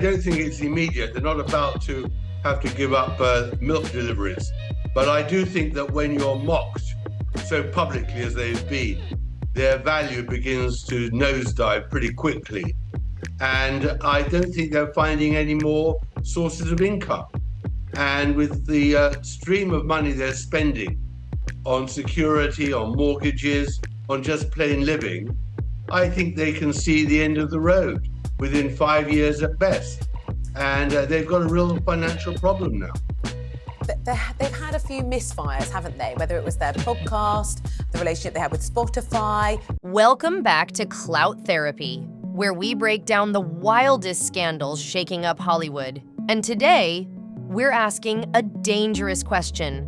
don't think it's immediate. They're not about to have to give up milk deliveries. But I do think that when you're mocked so publicly as they've been, their value begins to nosedive pretty quickly. And I don't think they're finding any more sources of income. And with the stream of money they're spending on security, on mortgages, on just plain living, I think they can see the end of the road within 5 years at best. And they've got a real financial problem now. They've had a few misfires, haven't they? Whether it was their podcast, the relationship they had with Spotify. Welcome back to Clout Therapy, where we break down the wildest scandals shaking up Hollywood. And today, we're asking a dangerous question.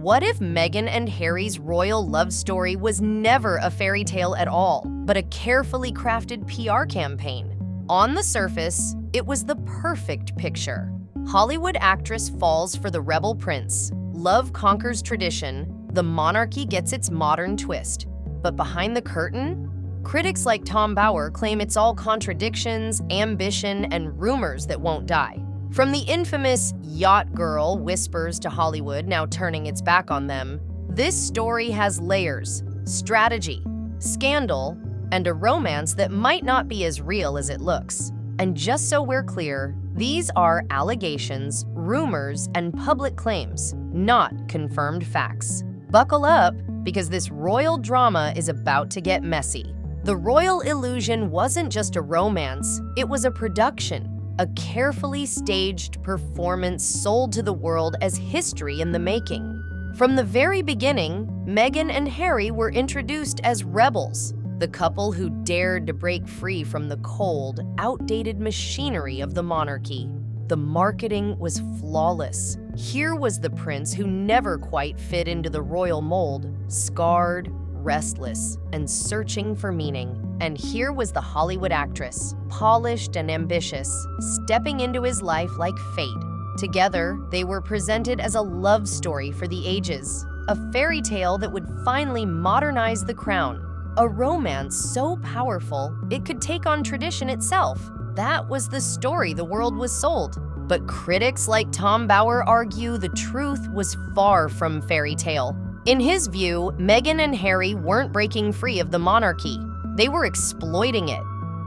What if Meghan and Harry's royal love story was never a fairy tale at all, but a carefully crafted PR campaign? On the surface, it was the perfect picture. Hollywood actress falls for the rebel prince. Love conquers tradition. The monarchy gets its modern twist. But behind the curtain, critics like Tom Bower claim it's all contradictions, ambition, and rumors that won't die. From the infamous Yacht girl whispers to Hollywood now turning its back on them, this story has layers, strategy, scandal, and a romance that might not be as real as it looks. And just so we're clear, these are allegations, rumors, and public claims, not confirmed facts. Buckle up, because this royal drama is about to get messy. The royal illusion wasn't just a romance, it was a production, a carefully staged performance sold to the world as history in the making. From the very beginning, Meghan and Harry were introduced as rebels, the couple who dared to break free from the cold, outdated machinery of the monarchy. The marketing was flawless. Here was the prince who never quite fit into the royal mold, scarred, restless, and searching for meaning. And here was the Hollywood actress, polished and ambitious, stepping into his life like fate. Together, they were presented as a love story for the ages, a fairy tale that would finally modernize the crown. A romance so powerful, it could take on tradition itself. That was the story the world was sold. But critics like Tom Bower argue the truth was far from fairy tale. In his view, Meghan and Harry weren't breaking free of the monarchy. They were exploiting it.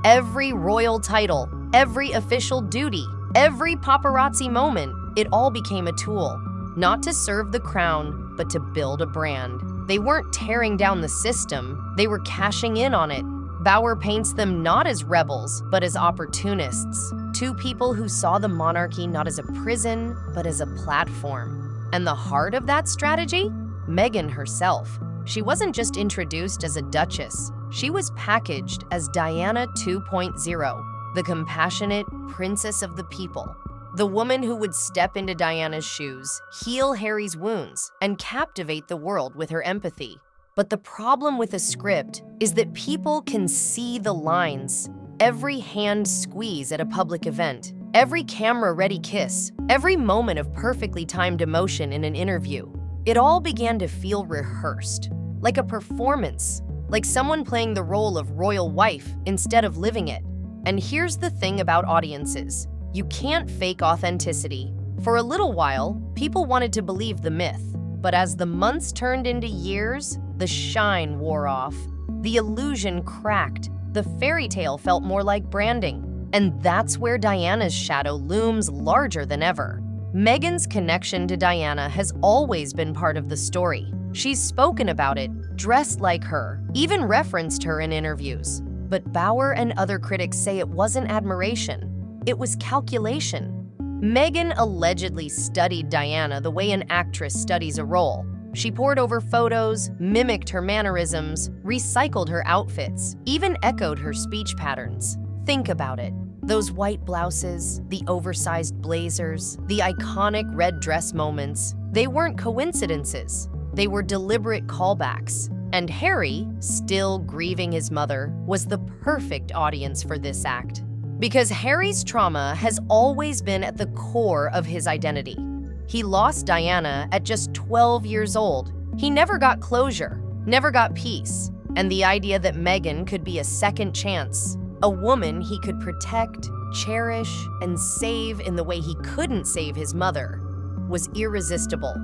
Every royal title, every official duty, every paparazzi moment, it all became a tool. Not to serve the crown, but to build a brand. They weren't tearing down the system, they were cashing in on it. Bower paints them not as rebels, but as opportunists. Two people who saw the monarchy not as a prison, but as a platform. And the heart of that strategy? Meghan herself. She wasn't just introduced as a duchess, she was packaged as Diana 2.0, the compassionate princess of the people. The woman who would step into Diana's shoes, heal Harry's wounds, and captivate the world with her empathy. But the problem with a script is that people can see the lines. Every hand squeeze at a public event, every camera-ready kiss, every moment of perfectly timed emotion in an interview. It all began to feel rehearsed, like a performance, like someone playing the role of royal wife instead of living it. And here's the thing about audiences. You can't fake authenticity. For a little while, people wanted to believe the myth. But as the months turned into years, the shine wore off. The illusion cracked. The fairy tale felt more like branding. And that's where Diana's shadow looms larger than ever. Meghan's connection to Diana has always been part of the story. She's spoken about it, dressed like her, even referenced her in interviews. But Bower and other critics say it wasn't admiration. It was calculation. Meghan allegedly studied Diana the way an actress studies a role. She pored over photos, mimicked her mannerisms, recycled her outfits, even echoed her speech patterns. Think about it. Those white blouses, the oversized blazers, the iconic red dress moments, they weren't coincidences. They were deliberate callbacks. And Harry, still grieving his mother, was the perfect audience for this act. Because Harry's trauma has always been at the core of his identity. He lost Diana at just 12 years old. He never got closure, never got peace. And the idea that Meghan could be a second chance, a woman he could protect, cherish, and save in the way he couldn't save his mother was irresistible.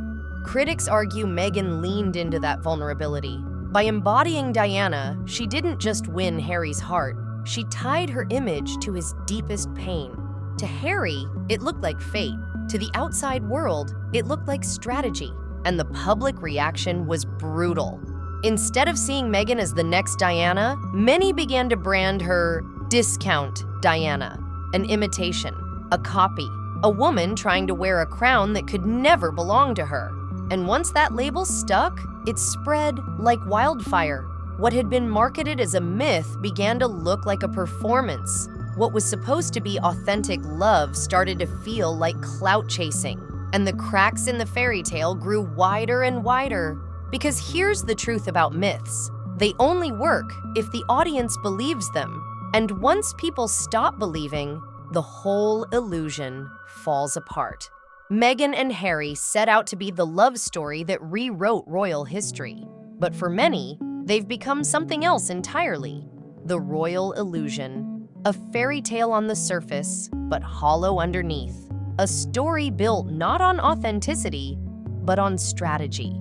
Critics argue Meghan leaned into that vulnerability. By embodying Diana, she didn't just win Harry's heart, she tied her image to his deepest pain. To Harry, it looked like fate. To the outside world, it looked like strategy. And the public reaction was brutal. Instead of seeing Meghan as the next Diana, many began to brand her discount Diana, an imitation, a copy, a woman trying to wear a crown that could never belong to her. And once that label stuck, it spread like wildfire. What had been marketed as a myth began to look like a performance. What was supposed to be authentic love started to feel like clout chasing. And the cracks in the fairy tale grew wider and wider. Because here's the truth about myths. They only work if the audience believes them. And once people stop believing, the whole illusion falls apart. Meghan and Harry set out to be the love story that rewrote royal history. But for many, they've become something else entirely. The royal illusion. A fairy tale on the surface, but hollow underneath. A story built not on authenticity, but on strategy.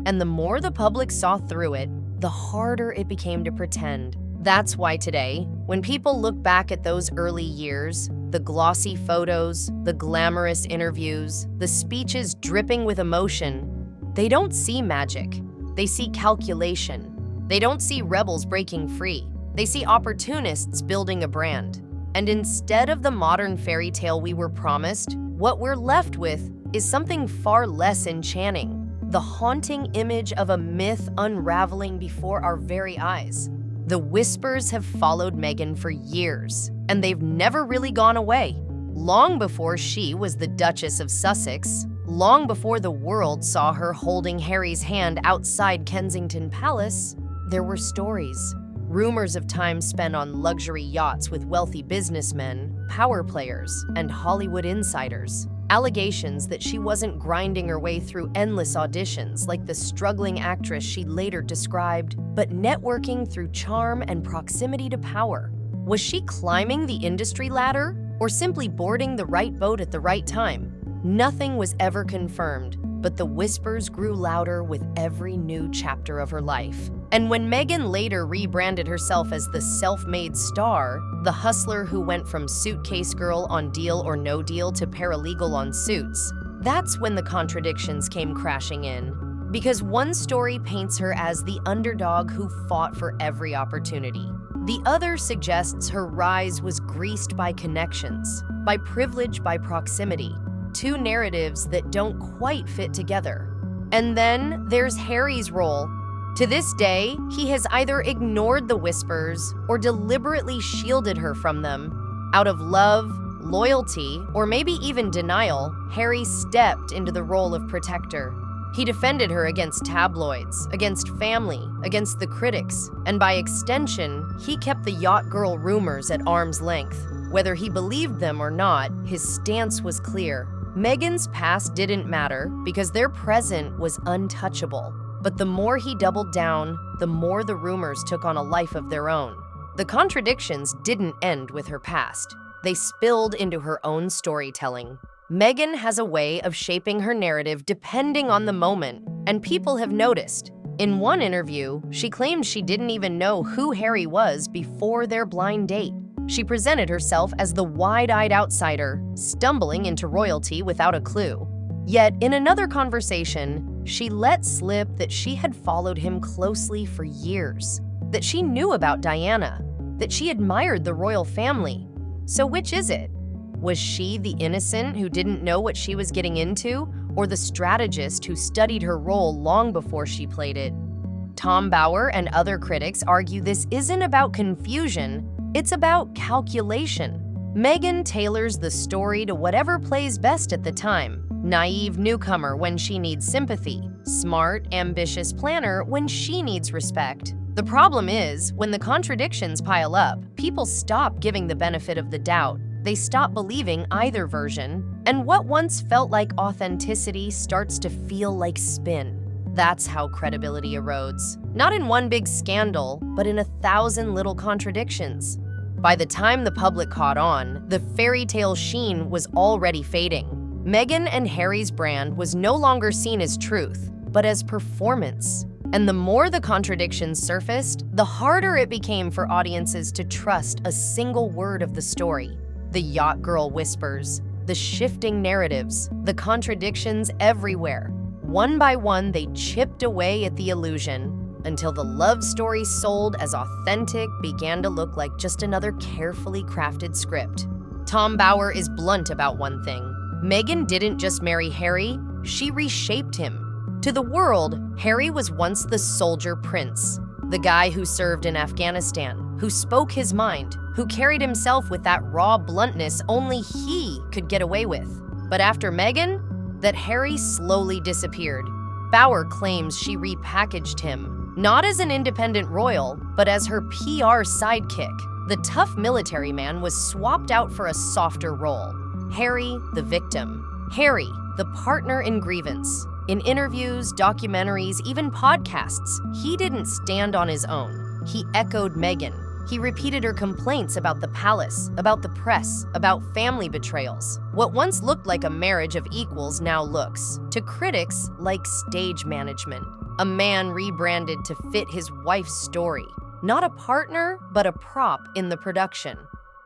And the more the public saw through it, the harder it became to pretend. That's why today, when people look back at those early years, the glossy photos, the glamorous interviews, the speeches dripping with emotion, they don't see magic. They see calculation. They don't see rebels breaking free. They see opportunists building a brand. And instead of the modern fairy tale we were promised, what we're left with is something far less enchanting. The haunting image of a myth unraveling before our very eyes. The whispers have followed Meghan for years, and they've never really gone away. Long before she was the Duchess of Sussex, long before the world saw her holding Harry's hand outside Kensington Palace, there were stories. Rumors of time spent on luxury yachts with wealthy businessmen, power players, and Hollywood insiders. Allegations that she wasn't grinding her way through endless auditions like the struggling actress she later described, but networking through charm and proximity to power. Was she climbing the industry ladder or simply boarding the right boat at the right time? Nothing was ever confirmed, but the whispers grew louder with every new chapter of her life. And when Meghan later rebranded herself as the self-made star, the hustler who went from suitcase girl on Deal or No Deal to paralegal on Suits, that's when the contradictions came crashing in. Because one story paints her as the underdog who fought for every opportunity. The other suggests her rise was greased by connections, by privilege, by proximity. Two narratives that don't quite fit together. And then there's Harry's role. To this day, he has either ignored the whispers or deliberately shielded her from them. Out of love, loyalty, or maybe even denial, Harry stepped into the role of protector. He defended her against tabloids, against family, against the critics, and by extension, he kept the yacht girl rumors at arm's length. Whether he believed them or not, his stance was clear. Meghan's past didn't matter because their present was untouchable. But the more he doubled down, the more the rumors took on a life of their own. The contradictions didn't end with her past. They spilled into her own storytelling. Meghan has a way of shaping her narrative depending on the moment, and people have noticed. In one interview, she claimed she didn't even know who Harry was before their blind date. She presented herself as the wide-eyed outsider, stumbling into royalty without a clue. Yet, in another conversation, she let slip that she had followed him closely for years, that she knew about Diana, that she admired the royal family. So which is it? Was she the innocent who didn't know what she was getting into, or the strategist who studied her role long before she played it? Tom Bower and other critics argue this isn't about confusion, it's about calculation. Meghan tailors the story to whatever plays best at the time. Naive newcomer when she needs sympathy. Smart, ambitious planner when she needs respect. The problem is, when the contradictions pile up, people stop giving the benefit of the doubt. They stop believing either version, and what once felt like authenticity starts to feel like spin. That's how credibility erodes. Not in one big scandal, but in 1,000 little contradictions. By the time the public caught on, the fairy tale sheen was already fading. Meghan and Harry's brand was no longer seen as truth, but as performance. And the more the contradictions surfaced, the harder it became for audiences to trust a single word of the story. The yacht girl whispers, the shifting narratives, the contradictions everywhere. One by one, they chipped away at the illusion until the love story sold as authentic began to look like just another carefully crafted script. Tom Bower is blunt about one thing. Meghan didn't just marry Harry, she reshaped him. To the world, Harry was once the soldier prince, the guy who served in Afghanistan, who spoke his mind, who carried himself with that raw bluntness only he could get away with. But after Meghan, that Harry slowly disappeared. Bower claims she repackaged him, not as an independent royal, but as her PR sidekick. The tough military man was swapped out for a softer role. Harry, the victim. Harry, the partner in grievance. In interviews, documentaries, even podcasts, he didn't stand on his own. He echoed Meghan. He repeated her complaints about the palace, about the press, about family betrayals. What once looked like a marriage of equals now looks, to critics, like stage management. A man rebranded to fit his wife's story. Not a partner, but a prop in the production.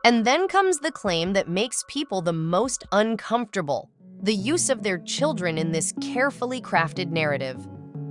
And then comes the claim that makes people the most uncomfortable: the use of their children in this carefully crafted narrative.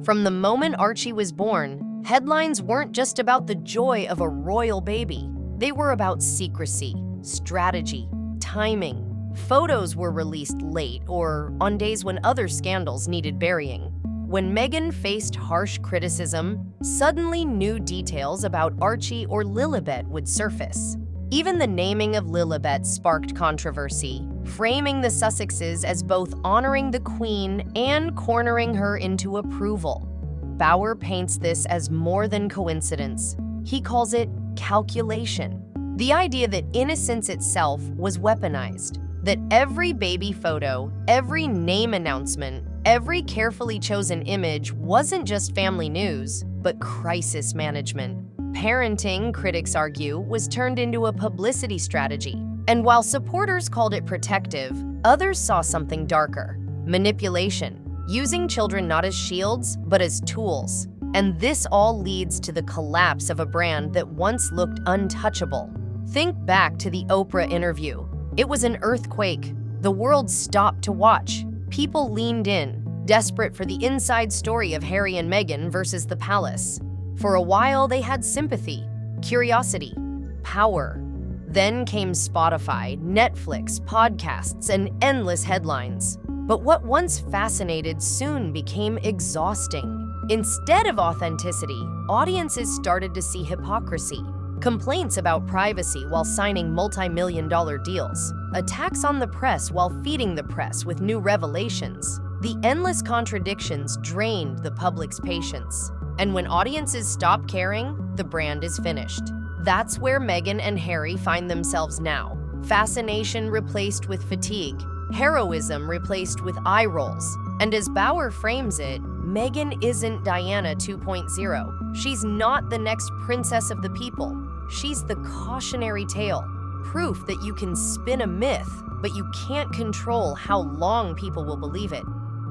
From the moment Archie was born, headlines weren't just about the joy of a royal baby. They were about secrecy, strategy, timing. Photos were released late or on days when other scandals needed burying. When Meghan faced harsh criticism, suddenly new details about Archie or Lilibet would surface. Even the naming of Lilibet sparked controversy, framing the Sussexes as both honoring the Queen and cornering her into approval. Bower paints this as more than coincidence. He calls it calculation. The idea that innocence itself was weaponized, that every baby photo, every name announcement, every carefully chosen image wasn't just family news, but crisis management. Parenting, critics argue, was turned into a publicity strategy. And while supporters called it protective, others saw something darker: manipulation, using children not as shields, but as tools. And this all leads to the collapse of a brand that once looked untouchable. Think back to the Oprah interview. It was an earthquake. The world stopped to watch. People leaned in, desperate for the inside story of Harry and Meghan versus the palace. For a while, they had sympathy, curiosity, power. Then came Spotify, Netflix, podcasts, and endless headlines. But what once fascinated soon became exhausting. Instead of authenticity, audiences started to see hypocrisy. Complaints about privacy while signing multi-million-dollar deals. Attacks on the press while feeding the press with new revelations. The endless contradictions drained the public's patience. And when audiences stop caring, the brand is finished. That's where Meghan and Harry find themselves now. Fascination replaced with fatigue. Heroism replaced with eye rolls. And as Bower frames it, Meghan isn't Diana 2.0. She's not the next princess of the people. She's the cautionary tale, proof that you can spin a myth, but you can't control how long people will believe it.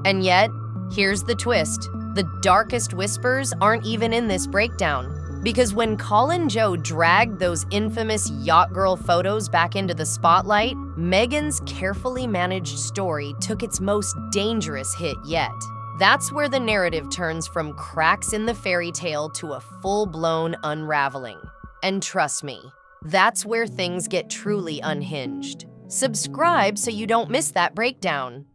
And yet, here's the twist. The darkest whispers aren't even in this breakdown. Because when Colin Joe dragged those infamous yacht girl photos back into the spotlight, Meghan's carefully managed story took its most dangerous hit yet. That's where the narrative turns from cracks in the fairy tale to a full-blown unraveling. And trust me, that's where things get truly unhinged. Subscribe so you don't miss that breakdown.